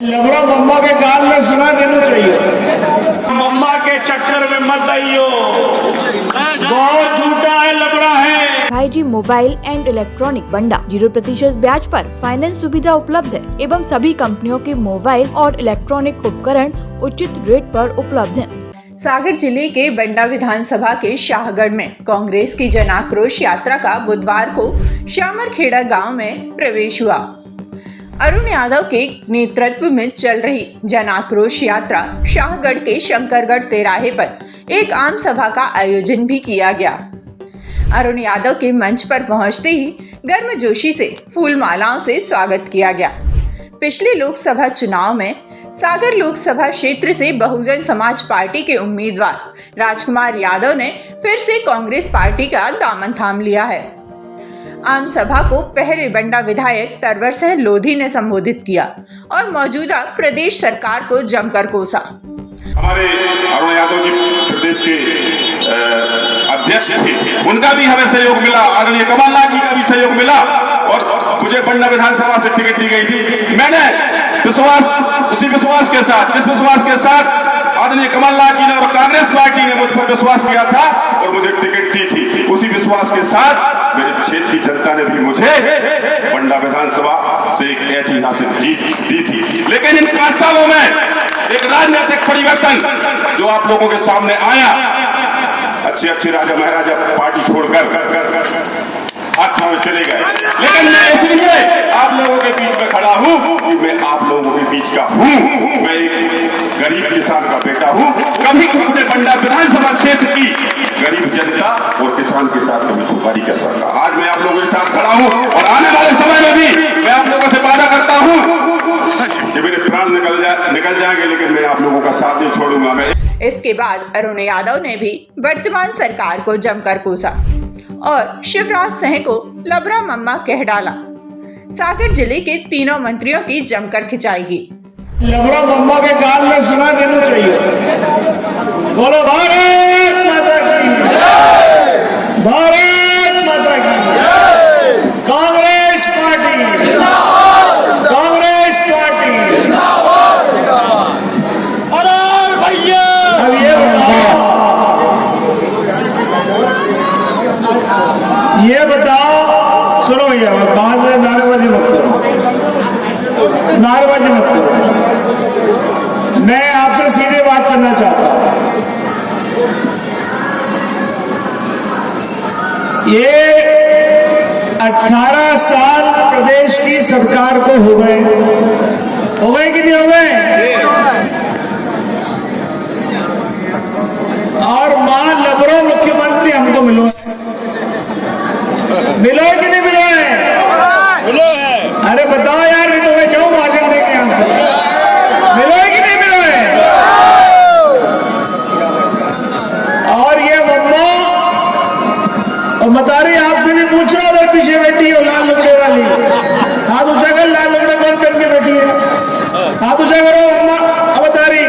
लबड़ा मम्मा के कान में सुना देना चाहिए। मम्मा के चक्कर में मत आइयो, बहुत झूठा है, लबड़ा है। भाईजी मोबाइल एंड इलेक्ट्रॉनिक बंडा 0% ब्याज पर फाइनेंस सुविधा उपलब्ध है एवं सभी कंपनियों के मोबाइल और इलेक्ट्रॉनिक उपकरण उचित रेट पर उपलब्ध हैं। सागर जिले के बंडा विधानसभा के शाहगढ़ में कांग्रेस की जन आक्रोश यात्रा का बुधवार को श्यामरखेड़ा गांव में प्रवेश हुआ। अरुण यादव के नेतृत्व में चल रही जन आक्रोश यात्रा शाहगढ़ के शंकरगढ़ तिराहे पर एक आम सभा का आयोजन भी किया गया। अरुण यादव के मंच पर पहुंचते ही गर्मजोशी से फूल मालाओं से स्वागत किया गया। पिछले लोकसभा चुनाव में सागर लोकसभा क्षेत्र से बहुजन समाज पार्टी के उम्मीदवार राजकुमार यादव ने फिर से कांग्रेस पार्टी का दामन थाम लिया है। आम सभा को पहले बंडा विधायक तरवर सिंह लोधी ने संबोधित किया और मौजूदा प्रदेश सरकार को जमकर कोसा। हमारे अरुण यादव जी प्रदेश के अध्यक्ष थे, उनका भी हमें सहयोग मिला, आदरणीय कमलनाथ जी का भी सहयोग मिला और मुझे बंडा विधानसभा से टिकट दी गई थी। मैंने उसी विश्वास के साथ, जिस विश्वास के साथ आदरणीय कमलनाथ जी ने और कांग्रेस पार्टी ने मुझ पर विश्वास किया था और मुझे टिकट दी थी, उसी विश्वास के साथ मेरे क्षेत्र की जनता ने भी मुझे बंडा विधानसभा से एक ऐतिहासिक जीत दी थी। लेकिन इन 5 सालों में एक राजनीतिक परिवर्तन जो आप लोगों के सामने आया, अच्छे राजा महाराजा पार्टी छोड़कर हाथ में चले गए, लेकिन मैं इसलिए आप लोगों के बीच में खड़ा हूं कि मैं आप लोगों के बीच का हूं। मैं एक गरीब किसान का बेटा हूं, कभी अपने बंडा विधानसभा क्षेत्र की गरीब जनता और किसान के साथ कभी धोखाधड़ी कर सकता। आज मैं आप लोगों के साथ खड़ा हूं और आने वाले समय में भी मैं आप लोगों से वादा करता हूं कि मेरे प्राण निकल जाएंगे, लेकिन मैं आप लोगों का साथ नहीं छोड़ूंगा। मैं इसके बाद अरुण यादव ने भी वर्तमान सरकार को जमकर कोसा और शिवराज सिंह को लबड़ा मम्मा कह डाला। सागर जिले के तीनों मंत्रियों की जमकर खिंचाएगी। लबड़ा मम्मा के कान में सुना देना चाहिए। बोलो भारत माता की, भारत माता की, कांग्रेस पार्टी, कांग्रेस पार्टी। अरे भैया, अब ये बताओ, सुनो भैया, बाद में नारेबाजी मत करो, नारेबाजी मत करो। मैं आपसे सीधे बात करना चाहता हूं। ये 18 साल प्रदेश की सरकार को हो गए कि नहीं हो गए? और मां लबड़ो मुख्यमंत्री हमको मिलो कि नहीं मिलो है? अरे बताओ यार, नहीं तो मैं क्यों भाषण देंगे यहां से? मिलो कि नहीं मिलो है? और ये मम्मा और मतारी आपसे भी पूछ रहा, उधर पीछे बैठी हो लाल लुगड़े वाली, हाथ ऊंचा कर। लाल लुगड़े कौन पहन के बैठी है? हाथ ऊंचा करो मम्मा, मतारी,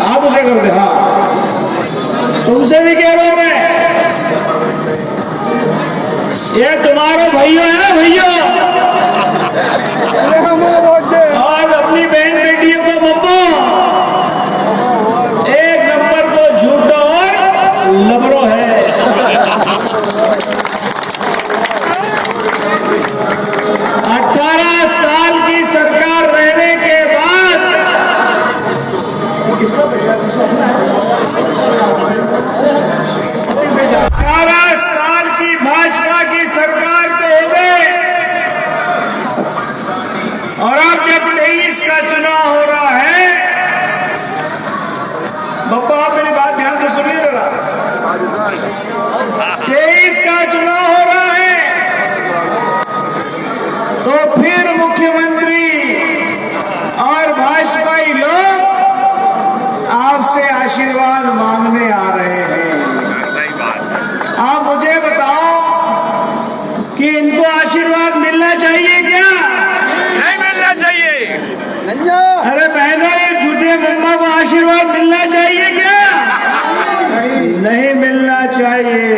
हाथ ऊंचा कर दे। हाँ, तुमसे भी कह रहा हूं मैं, ये तुम्हारा भैया है ना, भैया, और अपनी बहन बेटियों को मम्मा एक नंबर को झूठा और लबड़ो है। 18 साल की सरकार रहने के बाद किसका 18 साल की भाजपा की सरकार पे हो गए और अब जब 23 का चुनाव हो रहा है, बप्पा आप मेरी बात ध्यान से सुनिए जरा। 23 का चुनाव हो रहा है तो फिर मुख्यमंत्री और भाजपाई लोग आपसे आशीर्वाद मांगने आ रहे हैं। आप मुझे बताओ कि इनको आशीर्वाद मिलना चाहिए क्या? नहीं मिलना चाहिए। अरे बहनों, ये झूठे मम्मा को आशीर्वाद मिलना चाहिए क्या? नहीं मिलना चाहिए।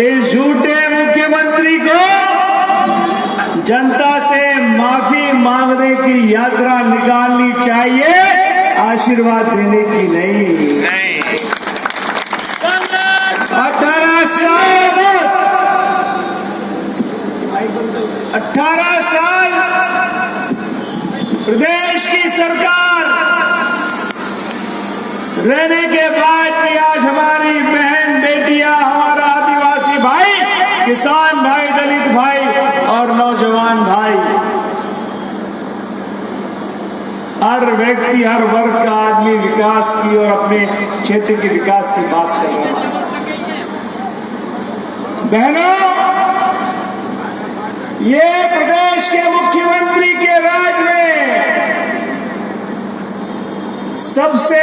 इस झूठे मुख्यमंत्री को जनता से माफी मांगने की यात्रा निकालनी चाहिए, आशीर्वाद देने की नहीं। 18 साल प्रदेश की सरकार रहने के बाद भी आज हमारी बहन बेटियां, हमारा आदिवासी भाई, किसान भाई, दलित भाई और नौजवान भाई, हर व्यक्ति, हर वर्ग का आदमी विकास की और अपने क्षेत्र के विकास की बात कर रहा है। बहनों, ये प्रदेश के मुख्यमंत्री के राज में सबसे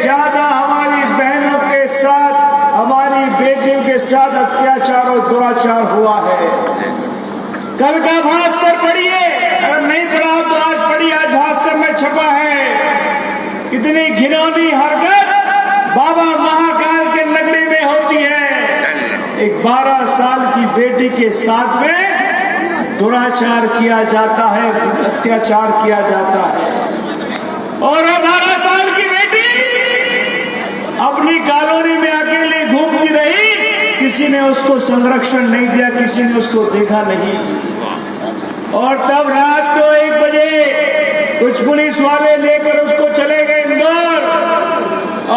ज्यादा हमारी बहनों के साथ, हमारी बेटियों के साथ अत्याचार और दुराचार हुआ है। कल का भास्कर पढ़िए, अगर नहीं पढ़ा तो आज पढ़िए, आज भास्कर में छपा है। कितनी घिनौनी हरकत बाबा महाकाल के नगरी में होती है। एक 12 साल की बेटी के साथ में दुराचार किया जाता है, अत्याचार किया जाता है, और 12 साल की बेटी अपनी कॉलोनी में अकेले घूमती रही, किसी ने उसको संरक्षण नहीं दिया, किसी ने उसको देखा नहीं। और तब रात को 1 बजे कुछ पुलिस वाले लेकर उसको चले गए इंदौर,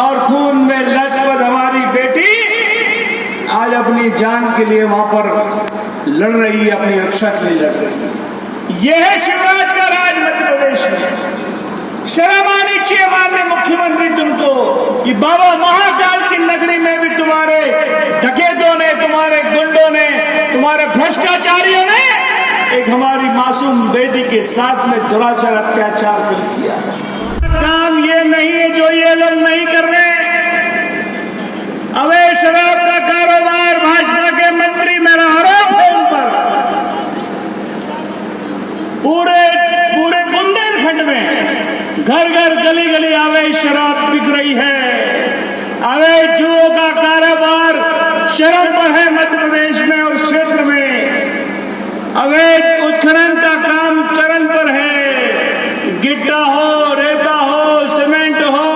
और खून में लथपथ हमारी बेटी आज अपनी जान के लिए वहां पर लड़ रही है, अपनी रक्षा के लिए लड़ रही है। यह है शिवराज का राज मध्य प्रदेश में। शर्म आनी चाहिए माननीय मुख्यमंत्री तुमको कि बाबा महाकाल की नगरी में भी तुम्हारे डकैतों ने, तुम्हारे गुंडों ने, तुम्हारे भ्रष्टाचारियों ने एक हमारी मासूम बेटी के साथ में दुराचार, अत्याचार कर दिया। काम ये नहीं है जो ये लोग नहीं कर रहे। अवैध शराब का कारोबार भाजपा के मंत्री मेरा आरोप है उन पर। पूरे बुंदेलखंड में घर घर गली गली अवैध शराब बिक रही है। अवैध जुओं का कारोबार चरम पर है मध्य प्रदेश में और क्षेत्र में। अवैध उत्खनन का काम चरम पर है। गिट्टा हो, रेता हो, सीमेंट हो,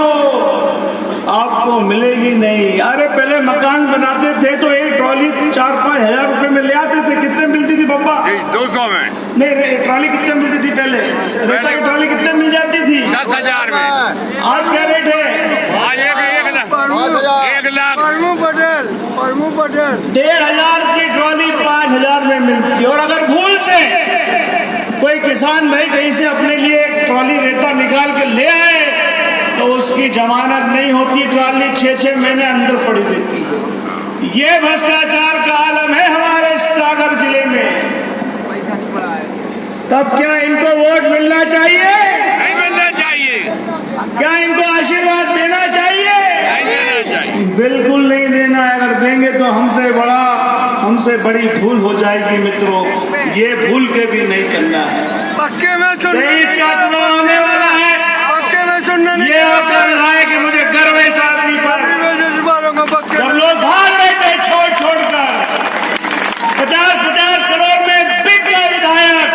आपको मिलेगी नहीं। अरे पहले मकान बनाते थे तो एक ट्रॉली 4-5 हजार रुपए में ले आते थे। कितने मिलती थी पापा? 200 में। नहीं, ट्रॉली कितने मिलती थी पहले? रेता की ट्रॉली कितने मिल जाती थी? 10,000 में। आज क्या रेट है? आज 1 लाख। 1 लाख। पटेल 1,500 की ट्रॉली 5,000 में मिलती है। और अगर भूल से कोई किसान भाई कहीं से अपने लिए एक ट्रॉली रेता निकाल के ले आए तो उसकी जमानत नहीं होती, ट्रॉली 6-6 महीने अंदर पड़ी रहती है। ये भ्रष्टाचार का आलम है हमारे सागर जिले में। तब क्या इनको वोट मिलना चाहिए? नहीं मिलना चाहिए। क्या इनको आशीर्वाद देना चाहिए? नहीं देना चाहिए। बिल्कुल नहीं देना है। अगर देंगे तो हमसे बड़ी भूल हो जाएगी मित्रों। ये भूल के भी नहीं करना है। पक्के में देश का चुनाव होने वाला है। ये होकर रहा है कि मुझे गर्व है इस आदमी पर। जब लोग भाग रहे थे छोड़ कर 50-50 करोड़ में बिक गए विधायक,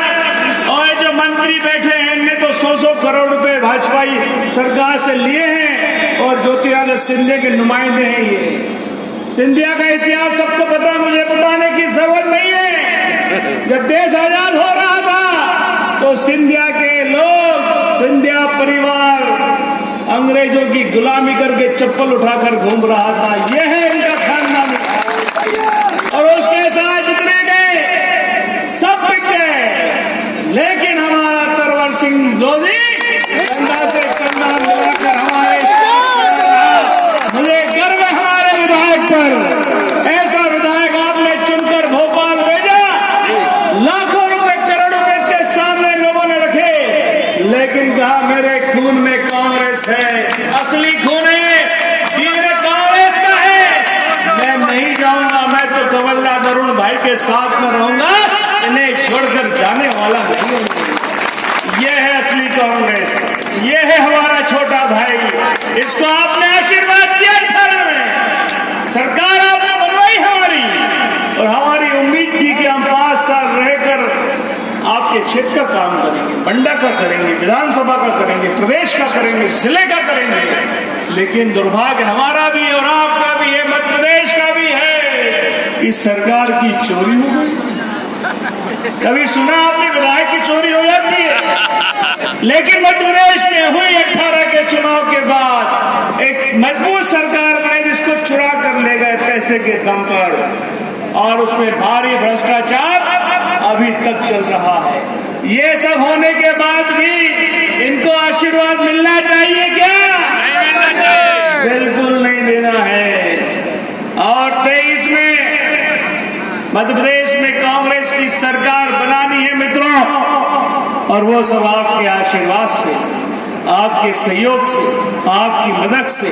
और जो मंत्री बैठे हैं इनने तो 100-100 करोड़ रुपए भाजपाई सरकार से लिए हैं, और ज्योतिरादित्य सिंधिया के नुमाइंदे हैं ये। सिंधिया का इतिहास सबको पता, मुझे बताने की जरूरत नहीं है। जब देश आजाद हो रहा था तो सिंधिया के लोग, सिंधिया परिवार अंग्रेजों की गुलामी करके चप्पल उठाकर घूम रहा था। यह है इनका खानदान। और उसके साथ जितने गए सब बिक गए, लेकिन हमारा तरवर सिंह लोधी कंधा से कंधा मिलाकर हमारे साथ रहा। मुझे गर्व है हमारे विधायक पर। ऐसा विधायक आपने चुनकर भोपाल भेजा, लाखों रुपए, करोड़ों रुपए इसके सामने लोगों ने रखे, लेकिन कहा मेरे खून में कांग्रेस है, असली खून है, ये कांग्रेस का है। मैं नहीं जाऊंगा, मैं तो कमलनाथ अरुण भाई के साथ में रहूंगा, इन्हें छोड़कर जाने वाला नहीं हूं। ये है असली कांग्रेस, ये है हमारा छोटा भाई। इसको आपने आशीर्वाद दिया 18 में, सरकार आपने बनवाई हमारी, और हमारी उम्मीद थी कि हम 5 साल रहकर आपके क्षेत्र का काम करेंगे, बंडा का करेंगे, विधानसभा का करेंगे, प्रदेश का करेंगे, जिले का करेंगे। लेकिन दुर्भाग्य हमारा भी और आपका भी है, मध्य प्रदेश का भी है, इस सरकार की चोरी हो गई। कभी सुना आपने विधायक की चोरी हो जाती है? लेकिन मध्य प्रदेश में हुई 18 के चुनाव के बाद एक मजबूत सरकार बने जिसको चुरा कर ले गए पैसे के दम पर, और उसमें भारी भ्रष्टाचार अभी तक चल रहा है। ये सब होने के बाद भी इनको आशीर्वाद मिलना चाहिए क्या? बिल्कुल नहीं देना है। और 23 में मध्य प्रदेश में कांग्रेस की सरकार बनानी है मित्रों, और वो सब आपके आशीर्वाद से, आपके सहयोग से, आपकी मदद से।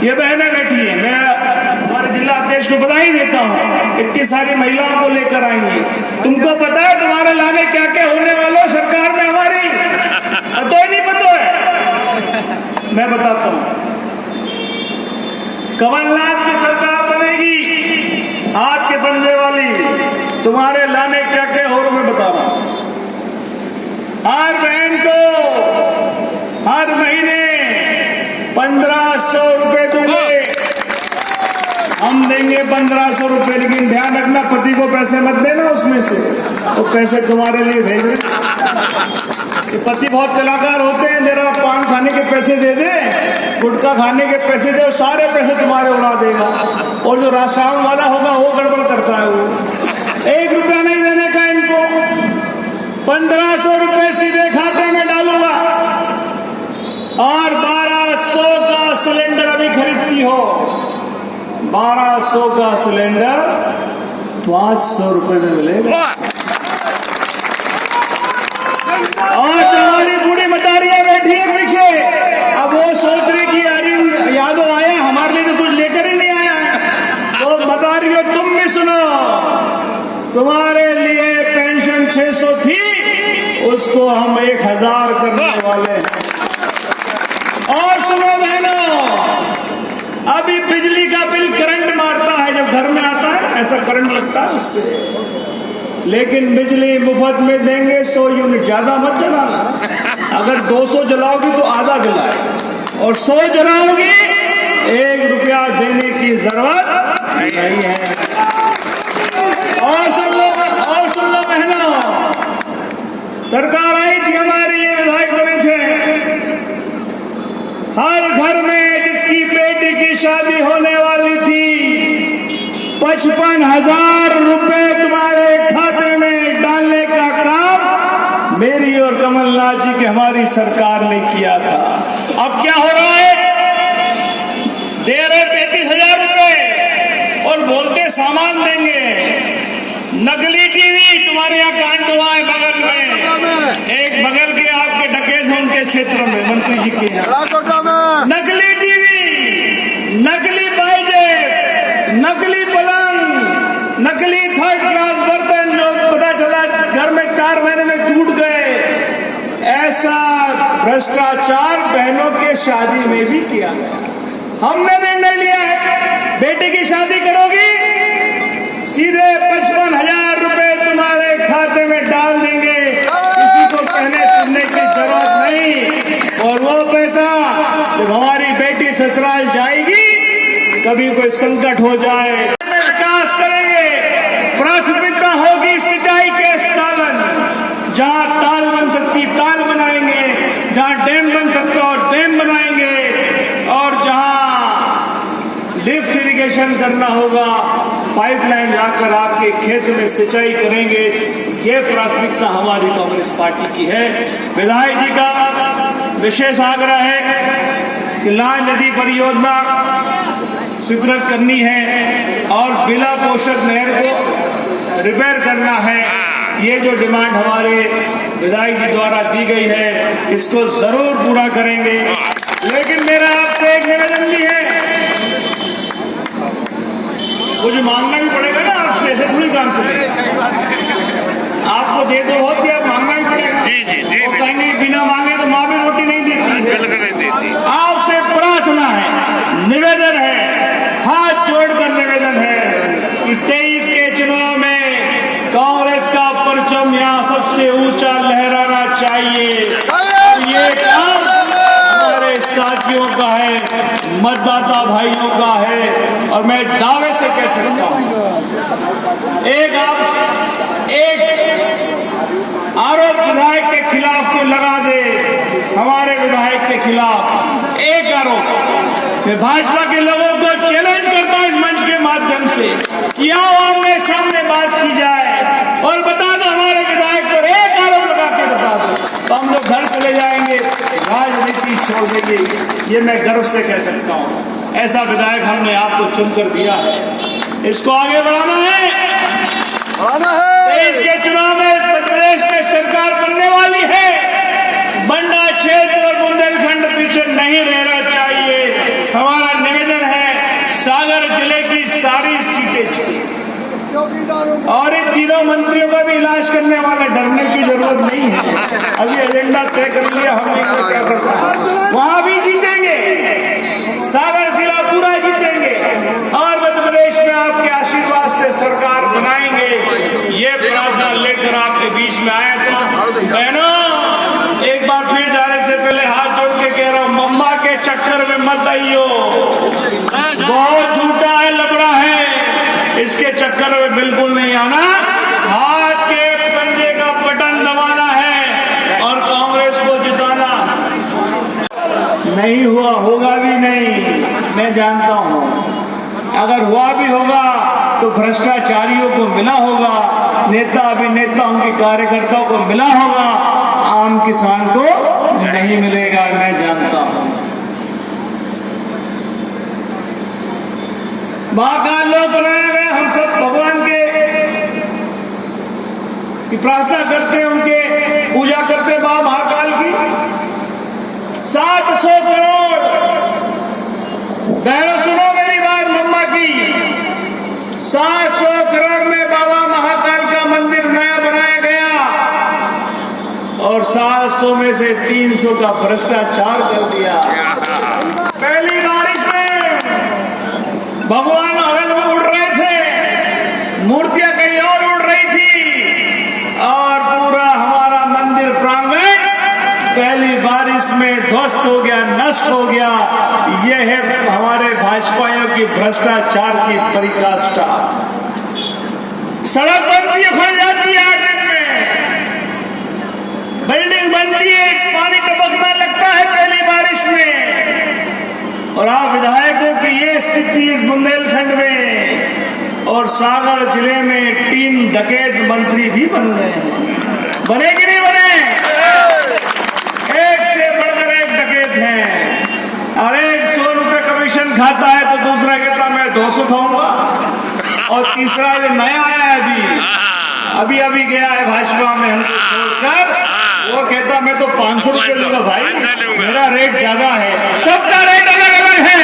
ये बहनें बैठी हैं, मैं हमारे जिला अध्यक्ष को बधाई देता हूँ, इतनी सारी महिलाओं को लेकर आई हैं। तुमको पता है तुम्हारे लाने क्या क्या होने वाला सरकार में हमारी? तो ही नहीं पता है, मैं बताता हूँ। कमलनाथ की सरकार बनेगी, हाथ के बंदे वाली। तुम्हारे लाने क्या क्या हो रहा मैं बता रहा हूं। हर बहन को हर महीने 1500 रुपए दूंगे, हम देंगे 1500 रुपए। लेकिन ध्यान रखना, पति को पैसे मत देना उसमें से, वो पैसे तुम्हारे लिए भेज रहे। पति बहुत कलाकार होते हैं, जरा पान खाने के पैसे दे दे, गुटखा खाने के पैसे दे, सारे पैसे तुम्हारे उड़ा देगा। और जो राशन वाला होगा वो गड़बड़ करता है, वो 1 रुपया नहीं देने का इनको। 1500 रुपए सीधे खाते में डालूंगा। और 1200 का सिलेंडर अभी खरीदती हो, 1200 का सिलेंडर 500 रुपए में मिलेगा। और तुम्हारी बूढ़ी मतारियां बैठी है पीछे, अब वो सोच रही कि अरे यादव आया हमारे लिए तो कुछ लेकर ही नहीं आया। तो मतारियों तुम भी सुनो, तुम्हारे लिए पेंशन 600 थी, उसको हम 1000 करने वाले हैं। और सुनो बहनों, अभी बिजली का बिल करंट मारता है, जब घर में आता है ऐसा करंट लगता है उससे। लेकिन बिजली मुफ्त में देंगे, 100 यूनिट, ज्यादा मत जलाना। अगर 200 जलाओगी तो आधा जलाए, और 100 जलाओगी 1 रुपया देने की जरूरत नहीं है। और सुन लो बहनों, सरकार आई थी हमारी, ये विधायक बने थे, हर घर में जिसकी बेटी की शादी होने वाली थी 55,000 रुपए तुम्हारे खाते में डालने का काम मेरी और कमलनाथ जी की हमारी सरकार ने किया था। अब क्या हो रहा है? दे रहे 35,000 रुपए और बोलते सामान देंगे। नकली टीवी तुम्हारे यहाँ कांड हुआ है बगल में, एक बगल के आपके डकैत हैं उनके क्षेत्र में, मंत्री जी के यहाँ नकली टीवी, नकली पायजेब, नकली पलंग, नकली 3rd क्लास बर्तन, जो पता चला घर में 4 महीने में टूट गए। ऐसा भ्रष्टाचार बहनों के शादी में भी किया गया। हमने निर्णय लिया है, बेटे की शादी करोगी सीधे 55,000 रुपए तुम्हारे खाते में डाल देंगे, किसी को कहने सुनने की जरूरत नहीं। और वो पैसा जब हमारी बेटी ससुराल जाएगी, कभी कोई संकट हो जाए, विकास करेंगे। प्राथमिकता होगी सिंचाई के साधन, जहां ताल बन सकती ताल बनाएंगे, जहां डैम बन सकता हो डैम बनाएंगे, और जहां लिफ्ट इरिगेशन करना होगा, पाइपलाइन लाकर आपके खेत में सिंचाई करेंगे। ये प्राथमिकता हमारी कांग्रेस पार्टी की है। विधायक जी का विशेष आग्रह है कि लाल नदी परियोजना स्वीकृत करनी है और बिला पोषक नहर को रिपेयर करना है। ये जो डिमांड हमारे विधायक जी द्वारा दी गई है, इसको जरूर पूरा करेंगे। लेकिन मेरा आपसे एक निवेदन भी है, कुछ मांगना भी पड़ेगा ना आपसे, ऐसे थोड़ी काम चलेगा। आपको दे दो होती है, मांगना भी पड़ेगा। जी। वो कहेंगे बिना मांगे तो माँ भी रोटी नहीं देती है। आपसे प्रार्थना है, निवेदन है, हाथ जोड़कर निवेदन है कि 23 के चुनाव में कांग्रेस का परचम यहाँ सबसे ऊंचा लहरा साथियों का है, मतदाता भाइयों का है, और मैं दावे से कह सकता हूं, एक आरोप विधायक के खिलाफ कोई लगा दे, हमारे विधायक के खिलाफ एक आरोप, मैं भाजपा के लोगों को चैलेंज करता हूं इस मंच के माध्यम से कि आओ आमने सामने बात की जाए और बता दो हमारे विधायक पर एक आरोप लगा के बता दो, तो हम लोग घर चले जाएंगे, राजनीति छोड़ देंगे। ये मैं गर्व से कह सकता हूं। ऐसा विधायक हमने आपको चुनकर दिया है, इसको आगे बढ़ाना है। देश के चुनाव में प्रदेश में सरकार बनने वाली है, बंडा क्षेत्र और बुंदेलखंड पीछे नहीं रहना चाहिए। हमारा निवेदन है सागर जिले की सारी सीटें चाहिए, और इन तीनों मंत्रियों का भी इलाज करने वाले, डरने की जरूरत नहीं है। अभी एजेंडा तय कर लिया हमने, क्या करता है वहां भी जीतेंगे, सागर जिला पूरा जीतेंगे, और मध्य प्रदेश में आपके आशीर्वाद से सरकार बनाएंगे। ये प्रार्थना लेकर आपके बीच में आया था। बहनों, एक बार फिर जाने से पहले हाथ जोड़ के कह रहा हूं, मम्मा के चक्कर में मत आइयो, बहुत झूठा है, लबड़ा है, इसके चक्कर में बिल्कुल नहीं आना। हाथ के पंजे का बटन दबाना है और कांग्रेस को जिताना। नहीं हुआ, होगा भी नहीं, मैं जानता हूं। अगर हुआ भी होगा तो भ्रष्टाचारियों को मिला होगा, नेता अभिनेताओं के कार्यकर्ताओं को मिला होगा, आम किसान को नहीं मिलेगा, मैं जानता हूं। महाकाल लोग बनाए गए, हम सब भगवान के प्रार्थना करते हैं, उनके पूजा करते हैं, बाबा महाकाल की। 700 करोड़, बहनों सुनो मेरी बात मम्मा की, 700 करोड़ में बाबा महाकाल का मंदिर नया बनाया गया, और 700 में से 300 का भ्रष्टाचार कर दिया। पहली बारिश में भगवान अगल उड़ रहे थे, मूर्तियां कहीं और उड़ रही थी, और पूरा हमारा मंदिर प्रांगण पहली बारिश में ध्वस्त हो गया, नष्ट हो गया। यह है हमारे भाजपाइयों की भ्रष्टाचार की पराकाष्ठा। सड़क बनती है, खुल जाती है 8 दिन में, बिल्डिंग बनती है, पानी टपकना लगता है पहली बारिश में, और आप विधायकों की ये स्थिति इस बुंदेलखंड में और सागर जिले में 3 डकैत मंत्री भी बन गए हैं। बने कि नहीं बने? एक से बढ़कर एक डकैत हैं, और एक 100 रुपए कमीशन खाता है तो दूसरा कहता मैं 200 खाऊंगा, और तीसरा जो नया आया है अभी गया है भाजपा में हमको छोड़कर, वो कहता मैं तो 500 रुपए लूंगा भाई, मेरा रेट ज्यादा है। सबका रेट अलग अलग है,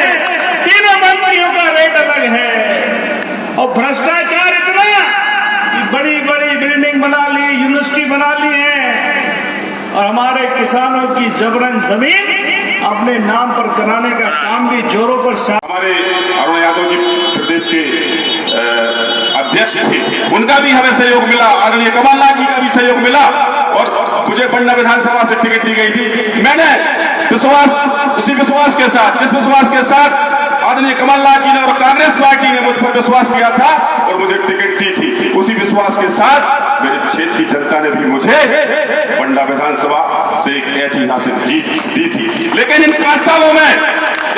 तीनों मंत्रियों का रेट अलग है, और भ्रष्टाचार इतना कि बड़ी बड़ी बिल्डिंग बना ली, यूनिवर्सिटी बना ली है, और हमारे किसानों की जबरन जमीन अपने नाम पर कराने का काम भी जोरों पर। हमारे अरुण यादव जी प्रदेश के अध्यक्ष थे, उनका भी हमें सहयोग मिला, आदरणीय कमलनाथ जी का भी सहयोग मिला, और मुझे पटना विधानसभा से टिकट दी गई थी। मैंने उसी विश्वास के साथ, जिस विश्वास के साथ आदरणीय कमलनाथ जी ने और कांग्रेस पार्टी ने मुझ पर विश्वास किया था और मुझे टिकट दी थी, उसी विश्वास के साथ मेरे क्षेत्र की जनता ने भी मुझे बंडा विधानसभा से एक ऐतिहासिक जीत दी थी। लेकिन इन 5 सालों में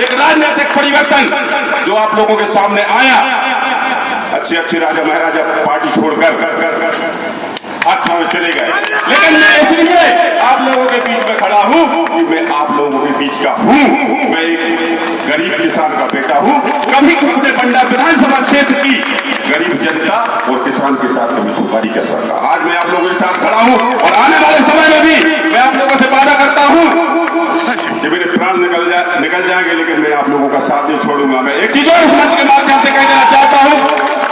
एक राजनीतिक परिवर्तन जो आप लोगों के सामने आया, अच्छे राजा महाराजा पार्टी छोड़कर हाथ थामे चले गए, लेकिन मैं इसलिए आप लोगों के बीच में खड़ा हूं कि मैं आप लोगों के बीच का हूं। मैं एक गरीब किसान का बेटा हूं, कभी अपने बंडा विधानसभा क्षेत्र की गरीब जनता और किसान के साथ कभी धोखाधड़ी कर सकता। आज मैं आप लोगों के साथ खड़ा हूं, और आने वाले समय में भी मैं आप लोगों से वादा करता हूं कि मेरे प्राण निकल जाएंगे, लेकिन मैं आप लोगों का साथ नहीं छोड़ूंगा। मैं एक चीज और इस मंच के माध्यम से कह देना चाहता हूं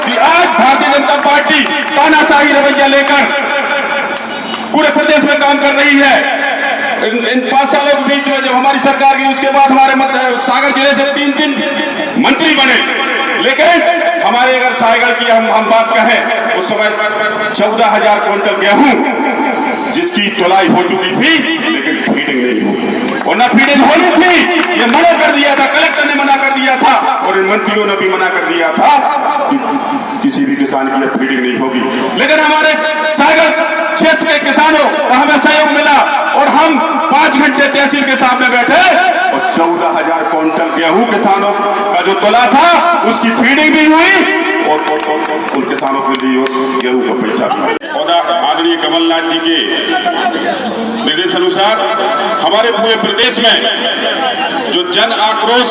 कि आज भारतीय जनता पार्टी तानाशाही रवैया लेकर पूरे प्रदेश में काम कर रही है। इन 5 सालों के बीच में जब हमारी सरकार की, उसके बाद हमारे सागर जिले से 3 मंत्री बने, लेकिन हमारे अगर सागर की हम बात कहें, उस समय 14,000 क्विंटल गेहूं जिसकी तुलाई हो चुकी थी, लेकिन फीडिंग नहीं हुई, और न फीडिंग होनी थी ये मना कर दिया था, कलेक्टर ने मना कर दिया था और इन मंत्रियों ने भी मना कर दिया था कि किसी भी किसान की अब फीडिंग नहीं होगी। लेकिन हमारे सागर क्षेत्र के किसानों को हमें सहयोग मिला और हम 5 घंटे तहसील के सामने बैठे और 14,000 क्विंटल गेहूं किसानों का जो तुला था उसकी फीडिंग भी हुई और उन किसानों के लिए गेहूं का पैसा भी। और आदरणीय कमलनाथ जी के निर्देश अनुसार हमारे पूरे प्रदेश में जो जन आक्रोश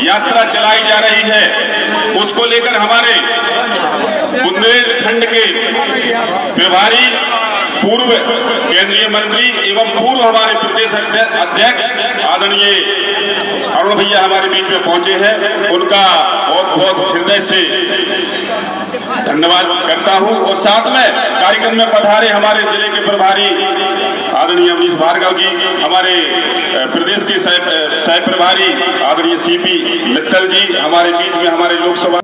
यात्रा चलाई जा रही है उसको लेकर हमारे बुंदेलखंड के प्रभारी, पूर्व केंद्रीय मंत्री एवं पूर्व हमारे प्रदेश अध्यक्ष आदरणीय अरुण भैया हमारे बीच में पहुंचे हैं। उनका बहुत बहुत हृदय से धन्यवाद करता हूं और साथ में कार्यक्रम में पधारे हमारे जिले के प्रभारी आदरणीय अमरीश भार्गव जी, हमारे प्रदेश के सह प्रभारी आदरणीय सीपी मित्तल जी हमारे बीच में, हमारे लोकसभा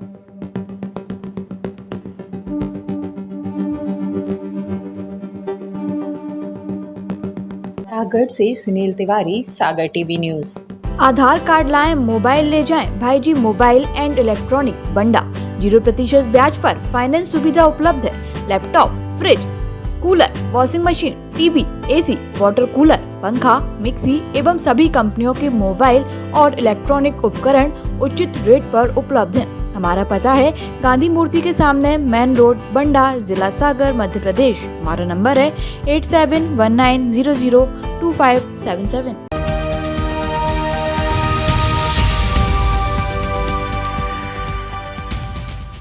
सागर से सुनील तिवारी, सागर टीवी न्यूज। आधार कार्ड लाएं, मोबाइल ले जाएं। भाईजी मोबाइल एंड इलेक्ट्रॉनिक बंडा 0% ब्याज पर फाइनेंस सुविधा उपलब्ध है। Laptop, fridge, cooler, washing machine, TV, AC, water cooler, पंखा, मिक्सी एवं सभी कंपनियों के मोबाइल और इलेक्ट्रॉनिक उपकरण उचित रेट पर उपलब्ध हैं। हमारा पता है गांधी मूर्ति के सामने, मेन रोड, बंडा, जिला सागर, मध्य प्रदेश। हमारा नंबर है 8719002577।